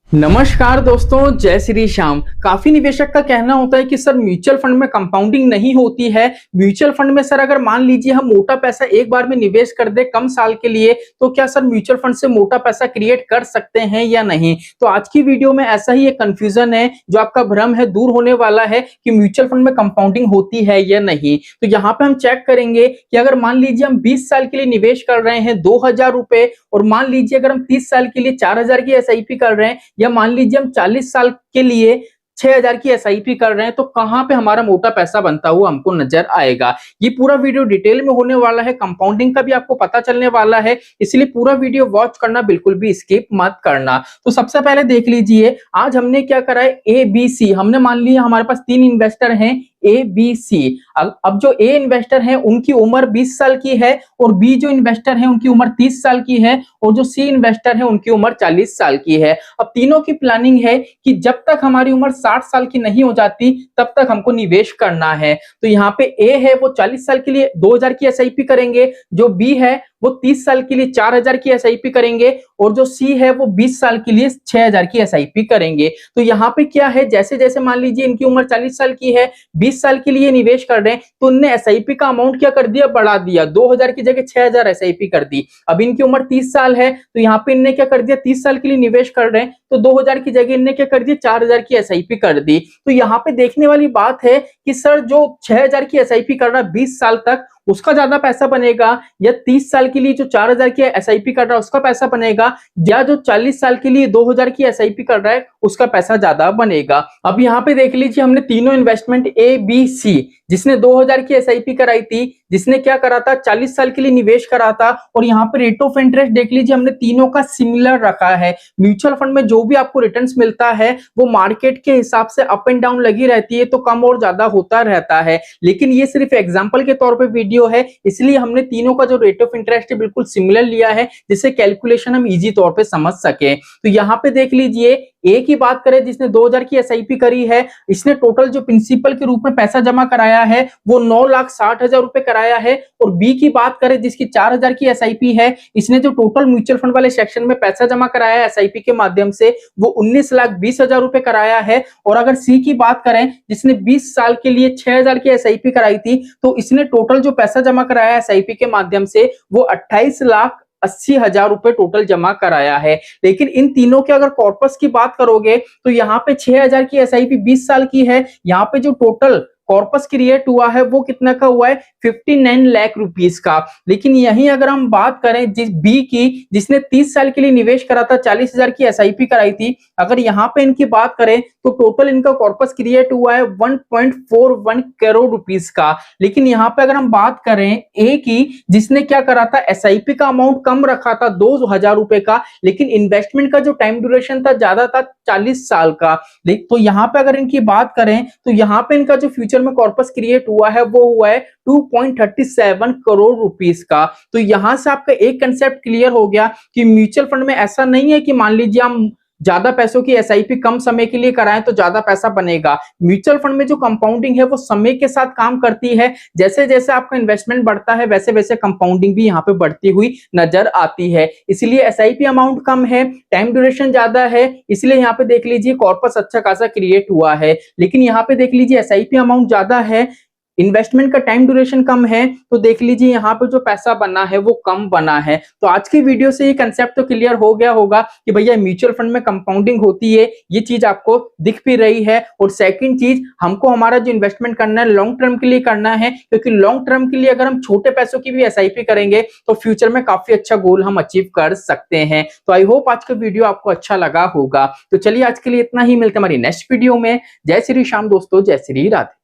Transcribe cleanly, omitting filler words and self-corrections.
नमस्कार दोस्तों, जय श्री श्याम। काफी निवेशक का कहना होता है कि सर म्यूचुअल फंड में कंपाउंडिंग नहीं होती है। म्यूचुअल फंड में सर अगर मान लीजिए हम मोटा पैसा एक बार में निवेश कर दे कम साल के लिए, तो क्या सर म्यूचुअल फंड से मोटा पैसा क्रिएट कर सकते हैं या नहीं। तो आज की वीडियो में ऐसा ही एक कंफ्यूजन है, जो आपका भ्रम है दूर होने वाला है कि म्यूचुअल फंड में कंपाउंडिंग होती है या नहीं। तो यहाँ पे हम चेक करेंगे कि अगर मान लीजिए हम 20 साल के लिए निवेश कर रहे हैं 2000 रुपए, और मान लीजिए अगर हम 30 साल के लिए 4000 की एसआईपी कर रहे हैं, या मान लीजिए हम 40 साल के लिए 6000 की एसआईपी कर रहे हैं, तो कहां पे हमारा मोटा पैसा बनता हुआ हमको नजर आएगा। ये पूरा वीडियो डिटेल में होने वाला है, कंपाउंडिंग का भी आपको पता चलने वाला है, इसलिए पूरा वीडियो वॉच करना, बिल्कुल भी स्किप मत करना। तो सबसे पहले देख लीजिए, आज हमने क्या करा है, ए बी सी। हमने मान लिया हमारे पास 3 इन्वेस्टर हैं, ए बी सी। अब जो ए इन्वेस्टर हैं उनकी उम्र 20 साल की है, और बी जो इन्वेस्टर हैं उनकी उम्र 30 साल की है, और जो सी इन्वेस्टर हैं उनकी उम्र 40 साल की है। अब तीनों की प्लानिंग है कि जब तक हमारी उम्र 60 साल की नहीं हो जाती तब तक हमको निवेश करना है। तो यहाँ पे ए है वो 40 साल के लिए 2000 की एसआईपी करेंगे, जो बी है वो 30 साल के लिए 4000 की एसआईपी करेंगे, और जो सी है वो 20 साल के लिए 6000 की एसआईपी करेंगे। तो यहाँ पे क्या है, जैसे जैसे मान लीजिए इनकी उम्र 40 साल की है, 20 साल के लिए निवेश कर रहे हैं, तो उनने एसआईपी का अमाउंट क्या कर दिया, बढ़ा दिया। 2000 की जगह 6000 एसआईपी कर दी। अब इनकी उम्र 30 साल है, तो यहाँ पे इनने क्या कर दिया, 30 साल के लिए निवेश कर रहे हैं, तो 2000 की जगह इनने क्या कर दिया, 4000 की एसआईपी कर दी। तो यहाँ पे देखने वाली बात है कि सर जो 6000 की एसआईपी कर रहा है 20 साल तक, उसका ज्यादा पैसा बनेगा, या 30 साल के लिए जो 4000 की एसआईपी कर रहा है उसका पैसा बनेगा, या जो 40 साल के लिए 2000 की एसआईपी कर रहा है उसका पैसा ज्यादा बनेगा। अब यहाँ पे देख लीजिए, हमने तीनों इन्वेस्टमेंट ए बी सी, जिसने 2000 की एसआईपी कराई थी, जिसने क्या करा था 40 साल के लिए निवेश करा था, और यहाँ पे रेट ऑफ इंटरेस्ट देख लीजिए हमने तीनों का सिमिलर रखा है। म्यूचुअल फंड में जो भी आपको रिटर्न्स मिलता है वो मार्केट के हिसाब से अप एंड डाउन लगी रहती है, तो कम और ज्यादा होता रहता है। लेकिन ये सिर्फ एग्जांपल के तौर पे वीडियो है, इसलिए हमने तीनों का जो रेट ऑफ इंटरेस्ट है बिल्कुल सिमिलर लिया है, जिससे कैलकुलेशन हम इजी तौर पे समझ सके। तो यहाँ पे देख लीजिए, ए की बात करें जिसने 2000 की एसआईपी करी है, इसने टोटल जो प्रिंसिपल के रूप में पैसा जमा कराया है वो 9,60,000 रुपए कराया है। और बी की बात करें जिसकी 4000 की एसआईपी है, इसने जो टोटल म्यूचुअल फंड वाले सेक्शन में पैसा जमा कराया है एसआईपी के माध्यम से, वो 19,20,000 रुपए कराया है। और अगर सी की बात करें जिसने 20 साल के लिए 6000 की एसआईपी कराई थी, तो इसने टोटल जो पैसा जमा कराया है एसआईपी के माध्यम से वो 28,80,000 रुपए टोटल जमा कराया है। लेकिन इन तीनों के अगर कॉर्पस की बात करोगे तो यहाँ पे 6000 की एसआईपी 20 साल की है, यहाँ पे जो टोटल कॉर्पस क्रिएट हुआ है वो कितना का हुआ है, 59 लाख रुपीस का। लेकिन यहीं अगर हम बात करें जिस बी की, जिसने 30 साल के लिए निवेश करा था, 40,000 की एसआईपी कराई थी, अगर यहाँ पे इनकी बात करें तो टोटल इनका कॉर्पस क्रिएट हुआ है 1.41 करोड़ रुपीस का। लेकिन यहाँ पे अगर हम बात करें ए की, जिसने क्या करा था, एसआईपी का अमाउंट कम रखा था 2000 रुपए का, लेकिन इन्वेस्टमेंट का जो टाइम ड्यूरेशन था ज्यादा था, 40 साल का। तो यहाँ पे अगर इनकी बात करें तो यहाँ पे इनका जो फ्यूचर में कॉर्पस क्रिएट हुआ है वो हुआ है 2.37 करोड़ रुपीस का। तो यहां से आपका एक कंसेप्ट क्लियर हो गया कि म्यूचुअल फंड में ऐसा नहीं है कि मान लीजिए हम ज्यादा पैसों की एसआईपी कम समय के लिए कराएं तो ज्यादा पैसा बनेगा। म्यूचुअल फंड में जो कंपाउंडिंग है वो समय के साथ काम करती है। जैसे जैसे आपका इन्वेस्टमेंट बढ़ता है वैसे वैसे कंपाउंडिंग भी यहाँ पे बढ़ती हुई नजर आती है। इसलिए एसआईपी अमाउंट कम है, टाइम ड्यूरेशन ज्यादा है, इसलिए यहाँ पे देख लीजिए कॉर्पस अच्छा खासा क्रिएट हुआ है। लेकिन यहाँ पे देख लीजिए एसआईपी अमाउंट ज्यादा है, इन्वेस्टमेंट का टाइम ड्यूरेशन कम है, तो देख लीजिए यहाँ पे जो पैसा बना है वो कम बना है। तो आज की वीडियो से ये कंसेप्ट तो क्लियर हो गया होगा कि भैया म्यूचुअल फंड में कंपाउंडिंग होती है, ये चीज आपको दिख भी रही है। और सेकंड चीज, हमको हमारा जो इन्वेस्टमेंट करना है लॉन्ग टर्म के लिए करना है, क्योंकि लॉन्ग टर्म के लिए अगर हम छोटे पैसों की भी एसआईपी करेंगे तो फ्यूचर में काफी अच्छा गोल हम अचीव कर सकते हैं। तो आई होप आज का वीडियो आपको अच्छा लगा होगा। तो चलिए आज के लिए इतना ही, मिलते हैं हमारी नेक्स्ट वीडियो में। जय श्री श्याम दोस्तों, जय श्री राधे।